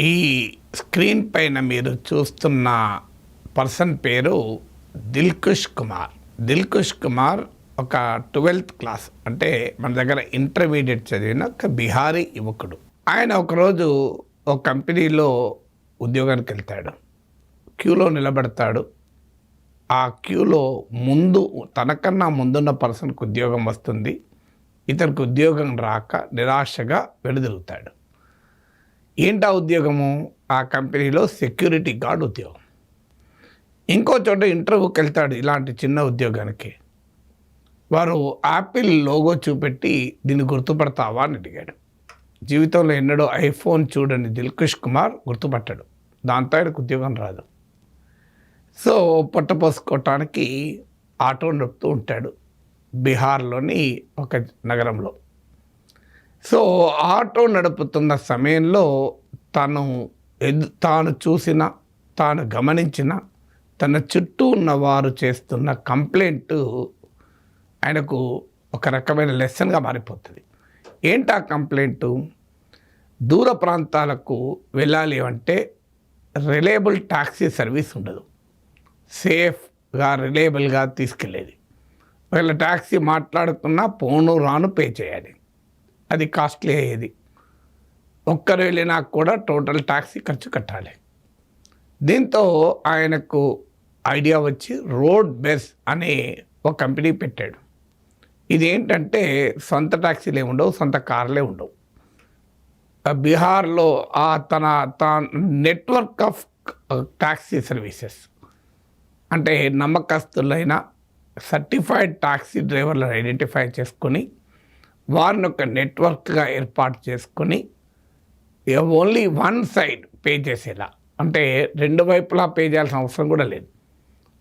ఈ స్క్రీన్ పైన మీరు చూస్తున్న పర్సన్ పేరు దిల్కుష్ కుమార్. దిల్కుష్ కుమార్ ఒక 12th క్లాస్ అంటే మన దగ్గర ఇంటర్మీడియట్ చదివిన ఒక బిహారీ యువకుడు. ఆయన ఒకరోజు ఒక కంపెనీలో ఉద్యోగానికి వెళ్తాడు. క్యూలో నిలబడతాడు. ఆ క్యూలో తనకన్నా ముందున్న పర్సన్కి ఉద్యోగం వస్తుంది. ఇతనికి ఉద్యోగం రాక నిరాశగా వెనుదిరుగుతాడు. ఏంటా ఉద్యోగము? ఆ కంపెనీలో సెక్యూరిటీ గార్డ్ ఉద్యోగం. ఇంకో చోట ఇంటర్వ్యూకి వెళ్తాడు ఇలాంటి చిన్న ఉద్యోగానికి. వారు యాపిల్ లోగో చూపెట్టి దీన్ని గుర్తుపడతావా అని అడిగాడు. జీవితంలో ఎన్నడూ ఐఫోన్ చూడని దిల్కుష్ కుమార్ గుర్తుపట్టాడు. దాంతో ఆయనకు ఉద్యోగం రాదు. సో పొట్టపోసుకోవటానికి ఆటో నడుపుతూ ఉంటాడు బీహార్లోని ఒక నగరంలో. సో ఆటో నడుపుతున్న సమయంలో తాను చూసిన, తాను గమనించిన, తన చుట్టూ ఉన్న వారు చేస్తున్న కంప్లైంట్ ఆయనకు ఒక రకమైన లెసన్గా మారిపోతుంది. ఏంటా కంప్లైంటు? దూర ప్రాంతాలకు వెళ్ళాలి అంటే రిలయబుల్ ట్యాక్సీ సర్వీస్ ఉండదు. సేఫ్గా రిలయబుల్గా తీసుకెళ్ళేది. ఒకవేళ ట్యాక్సీ మాట్లాడుకున్నా పోను రాను పే చేయాలి. అది కాస్ట్లీ అయ్యేది. ఒక్కరు వెళ్ళినా కూడా టోటల్ ట్యాక్సీ ఖర్చు కట్టాలి. దీంతో ఆయనకు ఐడియా వచ్చి రోడ్ బెస్ అనే ఒక కంపెనీ పెట్టాడు. ఇది ఏంటంటే సొంత ట్యాక్సీలే ఉండవు, సొంత కార్లే ఉండవు. బీహార్లో తన నెట్వర్క్ ఆఫ్ ట్యాక్సీ సర్వీసెస్ అంటే నమ్మకస్తులైన సర్టిఫైడ్ ట్యాక్సీ డ్రైవర్లను ఐడెంటిఫై చేసుకొని వారిని ఒక నెట్వర్క్గా ఏర్పాటు చేసుకొని ఓన్లీ వన్ సైడ్ పే చేసేలా, అంటే రెండు వైపులా పే చేయాల్సిన అవసరం కూడా లేదు.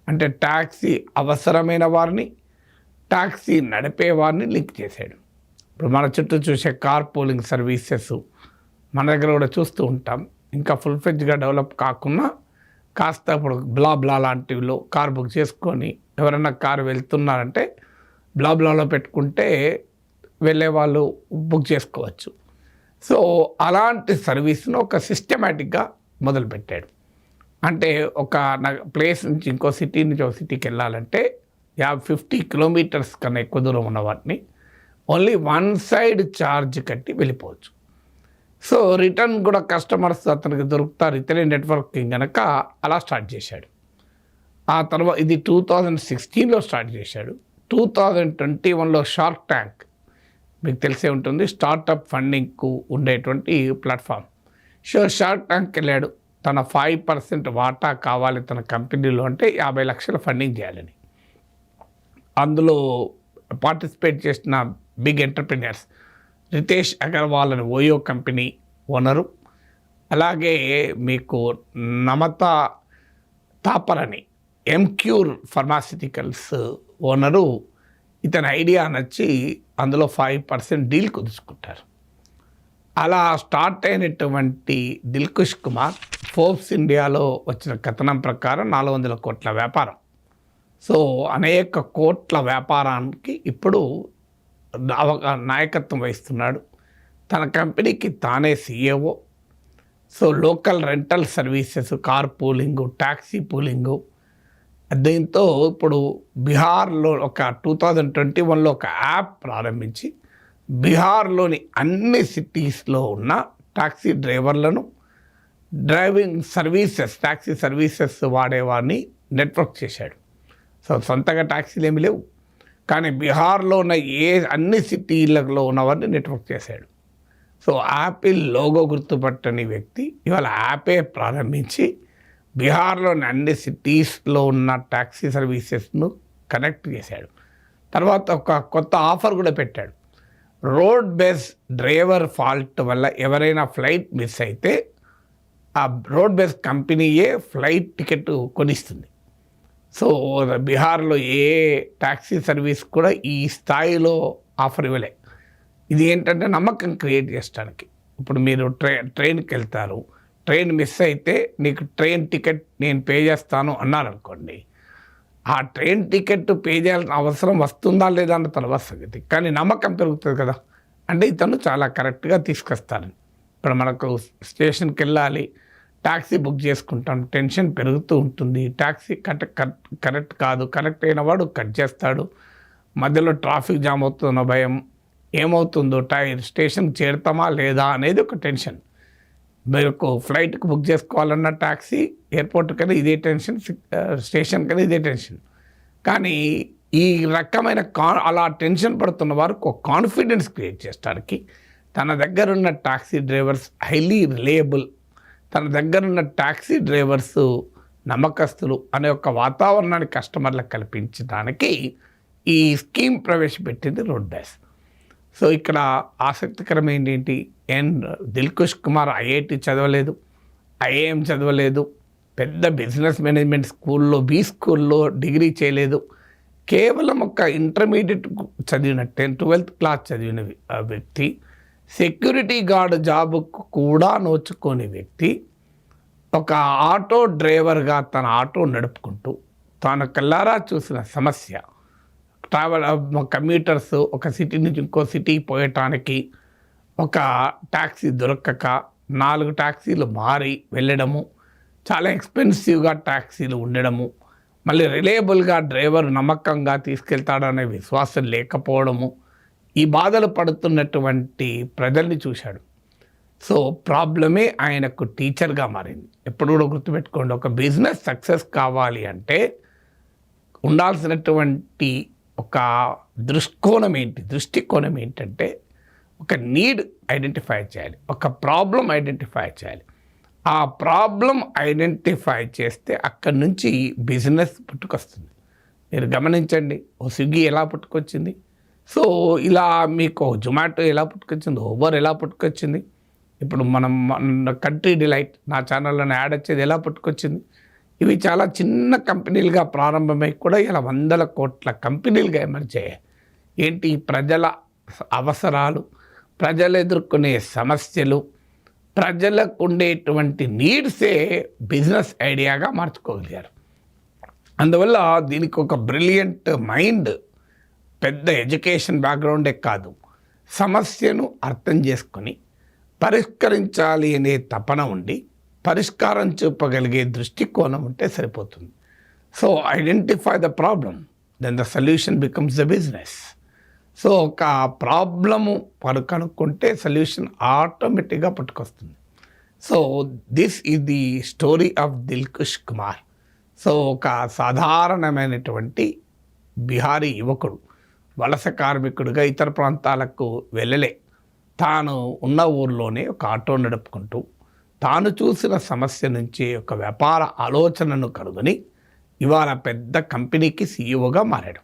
అంటే ట్యాక్సీ అవసరమైన వారిని, ట్యాక్సీ నడిపే వారిని లింక్ చేశాడు. ఇప్పుడు మన చుట్టూ చూసే కార్ పూలింగ్ సర్వీసెస్ మన దగ్గర కూడా చూస్తూ ఉంటాం. ఇంకా ఫుల్ ఫ్లెడ్జ్గా డెవలప్ కాకుండా కాస్త ఇప్పుడు బ్లా లాంటివిలో కార్ బుక్ చేసుకొని ఎవరైనా కారు వెళ్తున్నారంటే బ్లాలో పెట్టుకుంటే వెళ్ళే వాళ్ళు బుక్ చేసుకోవచ్చు. సో అలాంటి సర్వీస్ను ఒక సిస్టమేటిక్గా మొదలుపెట్టాడు. అంటే ఒక ప్లేస్ నుంచి ఇంకో సిటీ నుంచి ఒక సిటీకి వెళ్ళాలంటే 50 కిలోమీటర్స్ కన్నా ఎక్కువ దూరం ఉన్న వాటిని ఓన్లీ వన్ సైడ్ ఛార్జ్ కట్టి వెళ్ళిపోవచ్చు. సో రిటర్న్ కూడా కస్టమర్స్ అతనికి దొరుకుతారు ఇతనే నెట్వర్కింగ్ కనుక అలా స్టార్ట్ చేశాడు. ఆ తర్వాత ఇది 2016లో స్టార్ట్ చేశాడు. 2021లో షార్క్ ట్యాంక్ మీకు తెలిసే ఉంటుంది, స్టార్టప్ ఫండింగ్కు ఉండేటువంటి ప్లాట్ఫామ్. సో షార్క్ ట్యాంక్కి వెళ్ళాడు. తన 5% వాటా కావాలి తన కంపెనీలో అంటే 50 లక్షల ఫండింగ్ చేయాలని. అందులో పార్టిసిపేట్ చేసిన బిగ్ ఎంటర్ప్రినర్స్ రితేష్ అగర్వాల్ అని ఓయో కంపెనీ ఓనరు, అలాగే మీకు నమతా థాపర్ అని ఎంక్యూర్ ఫార్మాసిటికల్స్ ఓనరు ఇతని ఐడియా నచ్చి అందులో 5% డీల్ కుదుర్చుకుంటారు. అలా స్టార్ట్ అయినటువంటి దిల్కుష్ కుమార్ ఫోర్బ్స్ ఇండియాలో వచ్చిన కథనం ప్రకారం 400 కోట్ల వ్యాపారం. సో అనేక కోట్ల వ్యాపారానికి ఇప్పుడు నాయకత్వం వహిస్తున్నాడు. తన కంపెనీకి తానే CEO. So local rental services, car pooling, taxi pooling. దీంతో ఇప్పుడు బీహార్లో ఒక 2021లో ఒక యాప్ ప్రారంభించి బీహార్లోని అన్ని సిటీస్లో ఉన్న ట్యాక్సీ డ్రైవర్లను డ్రైవింగ్ సర్వీసెస్, ట్యాక్సీ సర్వీసెస్ వాడేవారిని నెట్వర్క్ చేశాడు. సో సొంతగా ట్యాక్సీలు ఏమి లేవు, కానీ బీహార్లో ఉన్న అన్ని సిటీలలో ఉన్నవారిని నెట్వర్క్ చేశాడు. సో యాపిల్ లోగో గుర్తుపట్టని వ్యక్తి ఇవాళ యాపే ప్రారంభించి బీహార్లోని అన్ని సిటీస్లో ఉన్న ట్యాక్సీ సర్వీసెస్ను కనెక్ట్ చేశాడు. తర్వాత ఒక కొత్త ఆఫర్ కూడా పెట్టాడు. రోడ్ బేస్ డ్రైవర్ ఫాల్ట్ వల్ల ఎవరైనా ఫ్లైట్ మిస్ అయితే ఆ రోడ్ బేస్ కంపెనీయే ఫ్లైట్ టికెట్ కొనిస్తుంది. సో బీహార్లో ఏ ట్యాక్సీ సర్వీస్ కూడా ఈ స్థాయిలో ఆఫర్ ఇవ్వలే. ఇది ఏంటంటే నమ్మకం క్రియేట్ చేయడానికి. ఇప్పుడు మీరు ట్రైన్కి వెళ్తారు, ట్రైన్ మిస్ అయితే నీకు ట్రైన్ టికెట్ నేను పే చేస్తాను అన్నారనుకోండి, ఆ ట్రైన్ టికెట్ పే చేయాల్సిన అవసరం వస్తుందా లేదా అన్న తర్వాత సంగతి, కానీ నమ్మకం పెరుగుతుంది కదా. అంటే ఇతను చాలా కరెక్ట్గా తీసుకొస్తారని. ఇప్పుడు మనకు స్టేషన్కి వెళ్ళాలి, ట్యాక్సీ బుక్ చేసుకుంటాం, టెన్షన్ పెరుగుతూ ఉంటుంది. ట్యాక్సీ కరెక్ట్ కాదు, కరెక్ట్ అయిన వాడు కట్ చేస్తాడు, మధ్యలో ట్రాఫిక్ జామ్ అవుతున్న భయం, ఏమవుతుందో స్టేషన్కి చేరుతామా లేదా అనేది ఒక టెన్షన్. మీకు ఫ్లైట్కి బుక్ చేసుకోవాలన్న ట్యాక్సీ, ఎయిర్పోర్ట్ కన్నా ఇదే టెన్షన్, స్టేషన్ కన్నా ఇదే టెన్షన్. కానీ ఈ రకమైన అలా టెన్షన్ పడుతున్న వారికి ఒక కాన్ఫిడెన్స్ క్రియేట్ చేయడానికి తన దగ్గర ఉన్న ట్యాక్సీ డ్రైవర్స్ హైలీ రిలయబుల్, తన దగ్గర ఉన్న ట్యాక్సీ డ్రైవర్స్ నమ్మకస్తులు అనే ఒక వాతావరణాన్ని కస్టమర్లకు కల్పించడానికి ఈ స్కీమ్ ప్రవేశపెట్టింది రోడ్ బ్యాస్. సో ఇక్కడ ఆసక్తికరమైనది ఏంటి, దిల్కుష్ కుమార్ ఐఐటి చదవలేదు, ఐఐఎం చదవలేదు, పెద్ద బిజినెస్ మేనేజ్మెంట్ స్కూల్లో స్కూల్లో డిగ్రీ చేయలేదు. కేవలం ఒక ఇంటర్మీడియట్ చదివిన 12th క్లాస్ చదివిన వ్యక్తి, సెక్యూరిటీ గార్డ్ జాబ్కు కూడా నోచుకోని వ్యక్తి, ఒక ఆటో డ్రైవర్గా తన ఆటో నడుపుకుంటూ తాను కళ్ళారా చూసిన సమస్య, కమ్యూటర్స్ ఒక సిటీ నుంచి ఇంకో సిటీ పోయటానికి ఒక ట్యాక్సీ దొరకక 4 ట్యాక్సీలు మారి వెళ్ళడము, చాలా ఎక్స్పెన్సివ్గా ట్యాక్సీలు ఉండడము, మళ్ళీ రిలయబుల్గా డ్రైవర్ నమ్మకంగా తీసుకెళ్తాడనే విశ్వాసం లేకపోవడము, ఈ బాధలు పడుతున్నటువంటి ప్రజల్ని చూశాడు. సో ప్రాబ్లమే ఆయనకు టీచర్గా మారింది. ఎప్పుడు కూడా గుర్తుపెట్టుకోండి, ఒక బిజినెస్ సక్సెస్ కావాలి అంటే ఉండాల్సినటువంటి ఒక దృష్టికోణం ఏంటంటే ఒక నీడ్ ఐడెంటిఫై చేయాలి, ఒక ప్రాబ్లం ఐడెంటిఫై చేయాలి. ఆ ప్రాబ్లం ఐడెంటిఫై చేస్తే అక్కడి నుంచి బిజినెస్ పుట్టుకొస్తుంది. మీరు గమనించండి, ఓ స్విగ్గీ ఎలా పుట్టుకొచ్చింది, సో ఇలా మీకు జొమాటో ఎలా పుట్టుకొచ్చింది, ఊబర్ ఎలా పుట్టుకొచ్చింది, ఇప్పుడు మనం కంట్రీ డిలైట్ నా ఛానల్లో యాడ్ వచ్చేది ఎలా పుట్టుకొచ్చింది. ఇవి చాలా చిన్న కంపెనీలుగా ప్రారంభమై కూడా ఇలా 100 కోట్ల కంపెనీలుగా ఎమర్జ్ అయ్యాయి. ఏంటి, ప్రజల అవసరాలు, ప్రజలు ఎదుర్కొనే సమస్యలు, ప్రజలకు ఉండేటువంటి నీడ్సే బిజినెస్ ఐడియాగా మార్చుకోగలిగారు. అందువల్ల దీనికి ఒక బ్రిలియంట్ మైండ్, పెద్ద ఎడ్యుకేషన్ బ్యాక్గ్రౌండే కాదు, సమస్యను అర్థం చేసుకొని పరిష్కరించాలి అనే తపన ఉండి పరిష్కారం చూపగలిగే దృష్టికోణం ఉంటే సరిపోతుంది. So identify the problem, then the solution becomes the business. So ఒక ప్రాబ్లము కనుక్కుంటే సొల్యూషన్ ఆటోమేటిక్గా పుట్టుకొస్తుంది. So this is the story of Dilkhush Kumar. So ఒక సాధారణమైనటువంటి బిహారీ యువకుడు, వలస కార్మికుడిగా ఇతర ప్రాంతాలకు వెళ్ళలే, తాను ఉన్న ఊర్లోనే ఒక ఆటో నడుపుకుంటూ తాను చూసిన సమస్య నుంచి ఒక వ్యాపార ఆలోచనను కనుగొని ఇవాళ పెద్ద కంపెనీకి సీఈఓగా మారాడు.